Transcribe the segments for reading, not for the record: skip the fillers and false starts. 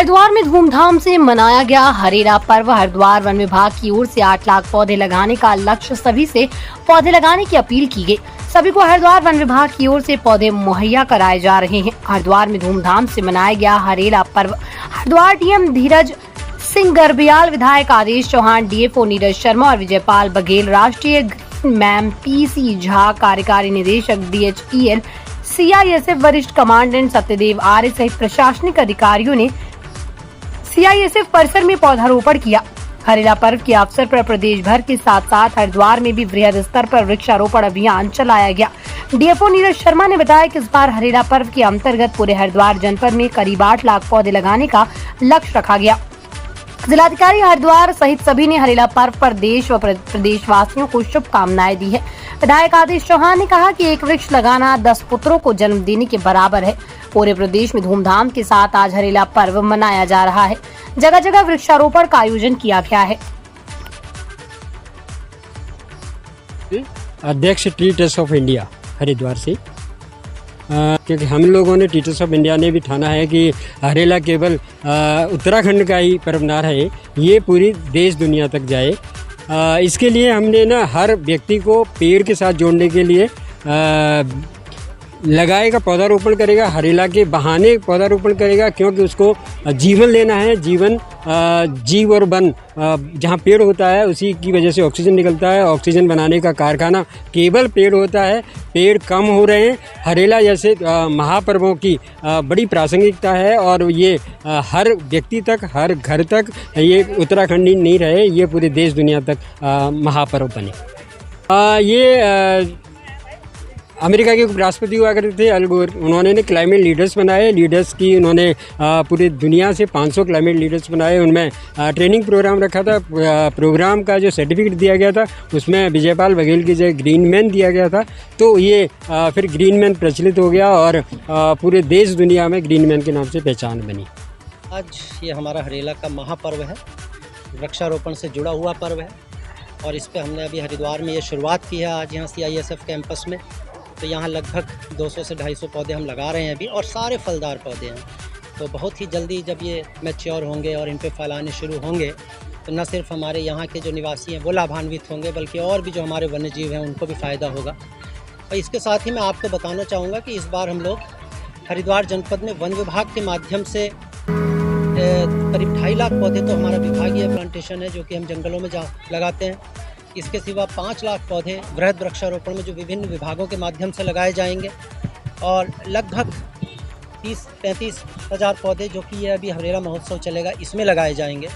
हरिद्वार में धूमधाम से मनाया गया हरेला पर्व। हरिद्वार वन विभाग की ओर से 8 लाख पौधे लगाने का लक्ष्य, सभी से पौधे लगाने की अपील की गई। सभी को हरिद्वार वन विभाग की ओर से पौधे मुहैया कराए जा रहे हैं। हरिद्वार में धूमधाम से मनाया गया हरेला पर्व। हरिद्वार डीएम धीरज सिंह गर्ब्याल, विधायक आदेश चौहान, डीएफओ नीरज शर्मा और विजयपाल बघेल, राष्ट्रीय ग्रीन मैम पीसी झा, कार्यकारी निदेशक DHEL, CISF वरिष्ठ कमांडेंट सत्यदेव आर्य सहित प्रशासनिक अधिकारियों ने CISF परिसर में पौधारोपण किया। हरेला पर्व के अवसर पर प्रदेश भर के साथ साथ हरिद्वार में भी वृहद स्तर पर वृक्षारोपण अभियान चलाया गया। डीएफओ नीरज शर्मा ने बताया कि इस बार हरेला पर्व के अंतर्गत पूरे हरिद्वार जनपद में करीब 8 लाख पौधे लगाने का लक्ष्य रखा गया। जिलाधिकारी हरिद्वार सहित सभी ने हरेला पर्व पर देश व प्रदेशवासियों को शुभकामनाएं दी है। विधायक आदेश चौहान ने कहा कि एक वृक्ष लगाना 10 पुत्रों को जन्म देने के बराबर है। पूरे प्रदेश में धूमधाम के साथ आज हरेला पर्व मनाया जा रहा है। जगह जगह वृक्षारोपण का आयोजन किया गया है। अध्यक्ष tree trust of India Haridwar से, क्योंकि हम लोगों ने ट्री ट्रस्ट ऑफ इंडिया ने भी ठाना है कि हरेला केवल उत्तराखंड का ही पर्व ना रहे, ये पूरी देश दुनिया तक जाए। इसके लिए हमने ना हर व्यक्ति को पेड़ के साथ जोड़ने के लिए लगाएगा, पौधारोपण करेगा, हरेला के बहाने पौधारोपण करेगा, क्योंकि उसको जीवन लेना है। जीवन जीव और वन, जहाँ पेड़ होता है उसी की वजह से ऑक्सीजन निकलता है। ऑक्सीजन बनाने का कारखाना केवल पेड़ होता है। पेड़ कम हो रहे हैं। हरेला जैसे महापर्वों की बड़ी प्रासंगिकता है और ये हर व्यक्ति तक, हर घर तक, ये उत्तराखंड ही नहीं रहे, ये पूरे देश दुनिया तक महापर्व बने। ये अमेरिका के उपराष्ट्रपति हुआ करते थे अल गोर, उन्होंने क्लाइमेट लीडर्स बनाए। लीडर्स की उन्होंने पूरी दुनिया से 500 क्लाइमेट लीडर्स बनाए। उनमें ट्रेनिंग प्रोग्राम रखा था। प्रोग्राम का जो सर्टिफिकेट दिया गया था उसमें विजयपाल बघेल की जगह ग्रीन मैन दिया गया था। तो ये फिर ग्रीन मैन प्रचलित हो गया और पूरे देश दुनिया में ग्रीन मैन के नाम से पहचान बनी। आज ये हमारा हरेला का महापर्व है, वृक्षारोपण से जुड़ा हुआ पर्व है और इस पर हमने अभी हरिद्वार में ये शुरुआत की है। आज यहाँ CISF कैंपस में तो यहाँ लगभग 200 से 250 पौधे हम लगा रहे हैं अभी, और सारे फलदार पौधे हैं। तो बहुत ही जल्दी जब ये मैच्योर होंगे और इन पे फैलाने शुरू होंगे तो न सिर्फ हमारे यहाँ के जो निवासी हैं वो लाभान्वित होंगे, बल्कि और भी जो हमारे वन्य जीव हैं उनको भी फ़ायदा होगा। और इसके साथ ही मैं आपको बताना चाहूँगा कि इस बार हम लोग हरिद्वार जनपद में वन विभाग के माध्यम से करीब 2.5 लाख पौधे तो हमारा विभागीय प्लांटेशन है जो कि हम जंगलों में लगाते हैं। इसके सिवा 5 लाख पौधे वृहद वृक्षारोपण में जो विभिन्न विभागों के माध्यम से लगाए जाएंगे, और लगभग 30-35 हज़ार पौधे जो कि ये अभी हरेला महोत्सव चलेगा इसमें लगाए जाएंगे।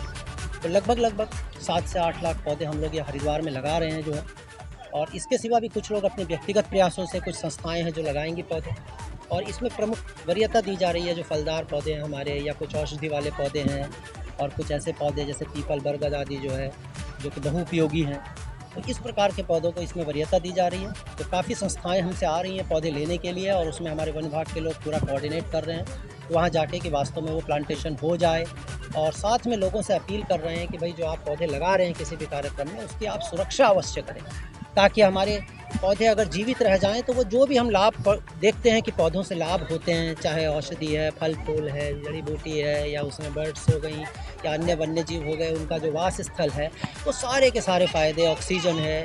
तो लगभग 7 से 8 लाख पौधे हम लोग ये हरिद्वार में लगा रहे हैं जो है। और इसके सिवा भी कुछ लोग अपने व्यक्तिगत प्रयासों से, कुछ संस्थाएँ हैं जो लगाएंगी पौधे, और इसमें प्रमुख वरीयता दी जा रही है जो फलदार पौधे हैं हमारे, या कुछ औषधि वाले पौधे हैं, और कुछ ऐसे पौधे जैसे पीपल, बरगद आदि जो है जो कि बहुउपयोगी हैं। तो इस प्रकार के पौधों को इसमें वरीयता दी जा रही है। तो काफ़ी संस्थाएं हमसे आ रही हैं पौधे लेने के लिए, और उसमें हमारे वन विभाग के लोग पूरा कोऑर्डिनेट कर रहे हैं तो वहाँ जाके कि वास्तव में वो प्लांटेशन हो जाए। और साथ में लोगों से अपील कर रहे हैं कि भाई जो आप पौधे लगा रहे हैं किसी भी कार्यक्रम में, उसकी आप सुरक्षा अवश्य करें, ताकि हमारे पौधे अगर जीवित रह जाएं तो वो जो भी हम लाभ देखते हैं कि पौधों से लाभ होते हैं, चाहे औषधि है, फल फूल है, जड़ी बूटी है, या उसमें बर्ड्स हो गई या अन्य वन्य जीव हो गए, उनका जो वास स्थल है, वो सारे के सारे फ़ायदे, ऑक्सीजन है,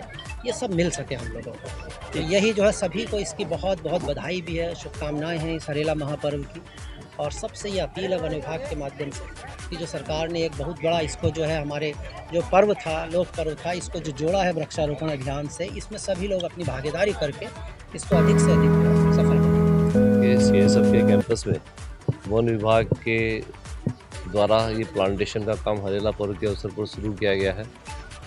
ये सब मिल सके हम लोगों को। तो यही जो है सभी को इसकी बहुत बहुत बधाई भी है, शुभकामनाएँ हैं इस हरेला महापर्व की। और सबसे ये अपील है वन विभाग के माध्यम से कि जो सरकार ने एक बहुत बड़ा इसको जो है हमारे जो पर्व था, लोक पर्व था, इसको जो जोड़ा है वृक्षारोपण अभियान से, इसमें सभी लोग अपनी भागीदारी करके इसको अधिक से अधिक सफल बनाएं। CISF के कैंपस में वन विभाग के द्वारा ये प्लांटेशन का काम हरेला पर्व के अवसर पर शुरू किया गया है,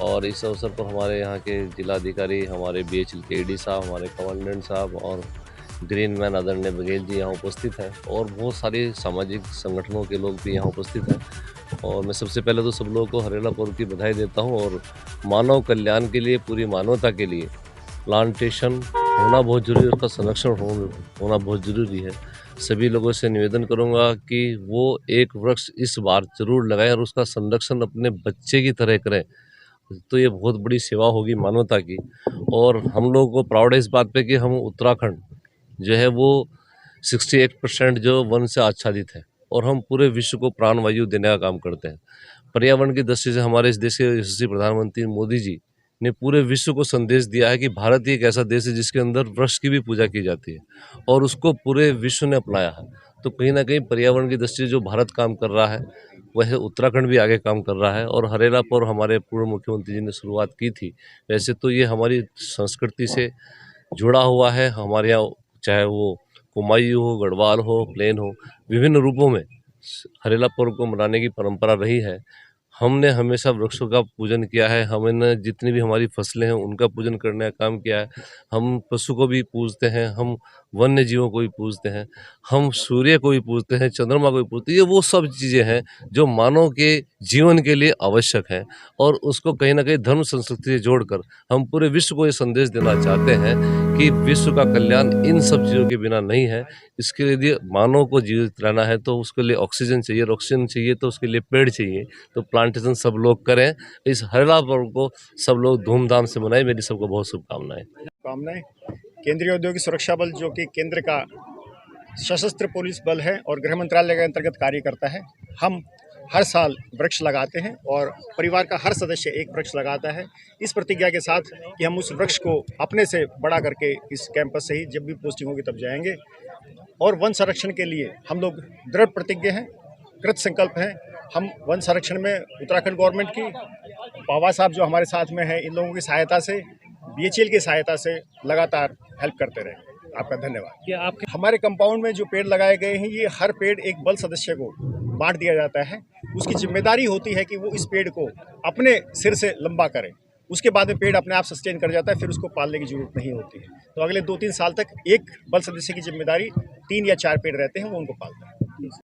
और इस अवसर पर हमारे यहाँ के जिलाधिकारी, हमारे BHL के AD साहब, हमारे कमांडेंट साहब और ग्रीन मैन आदरणीय बघेल जी यहाँ उपस्थित हैं, और बहुत सारे सामाजिक संगठनों के लोग भी यहाँ उपस्थित हैं। और मैं सबसे पहले तो सब लोगों को हरेला पर्व की बधाई देता हूँ, और मानव कल्याण के लिए, पूरी मानवता के लिए प्लांटेशन होना बहुत ज़रूरी है, उसका संरक्षण होना बहुत ज़रूरी है। सभी लोगों से निवेदन करूँगा कि वो एक वृक्ष इस बार ज़रूर लगाएं और उसका संरक्षण अपने बच्चे की तरह करें, तो ये बहुत बड़ी सेवा होगी मानवता की। और हम लोगों को प्राउड है इस बात पे कि हम उत्तराखंड जो है वो 68% जो वन से आच्छादित है, और हम पूरे विश्व को प्राणवायु देने का काम करते हैं। पर्यावरण की दृष्टि से हमारे इस देश के यशस्वी प्रधानमंत्री मोदी जी ने पूरे विश्व को संदेश दिया है कि भारत एक ऐसा देश है जिसके अंदर वृक्ष की भी पूजा की जाती है और उसको पूरे विश्व ने अपनाया है। तो कहीं ना कहीं पर्यावरण की दृष्टि से जो भारत काम कर रहा है वह उत्तराखंड भी आगे काम कर रहा है। और हरेला पर हमारे पूर्व मुख्यमंत्री जी ने शुरुआत की थी। वैसे तो ये हमारी संस्कृति से जुड़ा हुआ है। हमारे यहाँ चाहे वो कुमायूं हो, गढ़वाल हो, प्लेन हो, विभिन्न रूपों में हरेला पर्व को मनाने की परंपरा रही है। हमने हमेशा वृक्षों का पूजन किया है। हमने जितनी भी हमारी फसलें हैं उनका पूजन करने का काम किया है। हम पशु को भी पूजते हैं, हम वन्य जीवों को भी पूजते हैं, हम सूर्य को भी पूजते हैं, चंद्रमा को भी पूजते हैं। ये वो सब चीज़ें हैं जो मानव के जीवन के लिए आवश्यक हैं और उसको कहीं ना कहीं धर्म संस्कृति से जोड़कर हम पूरे विश्व को ये संदेश देना चाहते हैं कि विश्व का कल्याण इन सब चीज़ों के बिना नहीं है। इसके लिए मानव को जीवित रहना है तो उसके लिए ऑक्सीजन चाहिए, और ऑक्सीजन चाहिए तो उसके लिए पेड़ चाहिए। तो प्लांटेशन सब लोग करें। इस हरेला पर्व को सब लोग धूमधाम से मनाएं। मेरी सबको बहुत शुभकामनाएं। केंद्रीय औद्योगिक सुरक्षा बल जो कि केंद्र का सशस्त्र पुलिस बल है और गृह मंत्रालय के अंतर्गत कार्य करता है। हम हर साल वृक्ष लगाते हैं और परिवार का हर सदस्य एक वृक्ष लगाता है, इस प्रतिज्ञा के साथ कि हम उस वृक्ष को अपने से बड़ा करके इस कैंपस से ही जब भी पोस्टिंग होगी तब जाएंगे। और वन संरक्षण के लिए हम लोग दृढ़ प्रतिज्ञ हैं, कृत संकल्प हैं। हम वन संरक्षण में उत्तराखंड गवर्नमेंट की, पावा साहब जो हमारे साथ में हैं, इन लोगों की सहायता से, BHEL की सहायता से लगातार हेल्प करते रहें। आपका धन्यवाद। हमारे कंपाउंड में जो पेड़ लगाए गए हैं, ये हर पेड़ एक बल सदस्य को बांट दिया जाता है। उसकी जिम्मेदारी होती है कि वो इस पेड़ को अपने सिर से लंबा करे। उसके बाद में पेड़ अपने आप सस्टेन कर जाता है, फिर उसको पालने की जरूरत नहीं होती है। तो अगले 2-3 साल तक एक बल सदस्य की जिम्मेदारी 3 या 4 पेड़ रहते हैं, वो उनको पालता है।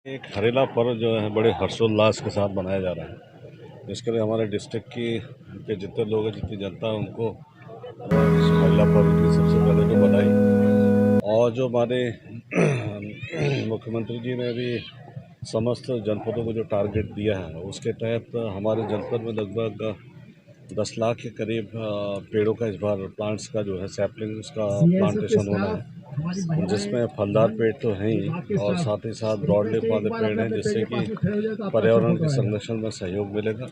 एक हरेला पर्व जो है बड़े हर्षोल्लास के साथ मनाया जा रहा है। इसके लिए हमारे डिस्ट्रिक्ट के जितने लोग हैं, जितनी जनता है, उनको इस हरेला पर्व की सबसे पहले तो बधाई। और जो हमारे मुख्यमंत्री जी ने भी समस्त जनपदों को जो टारगेट दिया है, उसके तहत हमारे जनपद में लगभग 10 लाख के करीब पेड़ों का इस बार प्लांट्स का जो है सैपलिंग उसका प्लांटेशन होना है, जिसमें फलदार पेड़ तो हैं ही और साथ ही साथ ब्रॉड लीफ वाले पेड़ हैं, जिससे कि पर्यावरण के संरक्षण में सहयोग मिलेगा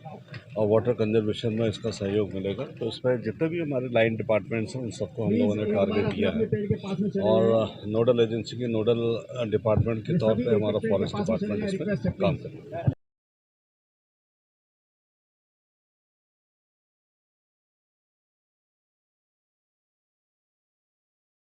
और वाटर कंजर्वेशन में इसका सहयोग मिलेगा। तो इसमें जितने भी हमारे लाइन डिपार्टमेंट्स हैं उन सबको हम लोगों ने टारगेट किया है और नोडल एजेंसी के नोडल डिपार्टमेंट के तौर पे हमारा फॉरेस्ट डिपार्टमेंट इस पर काम करेगा।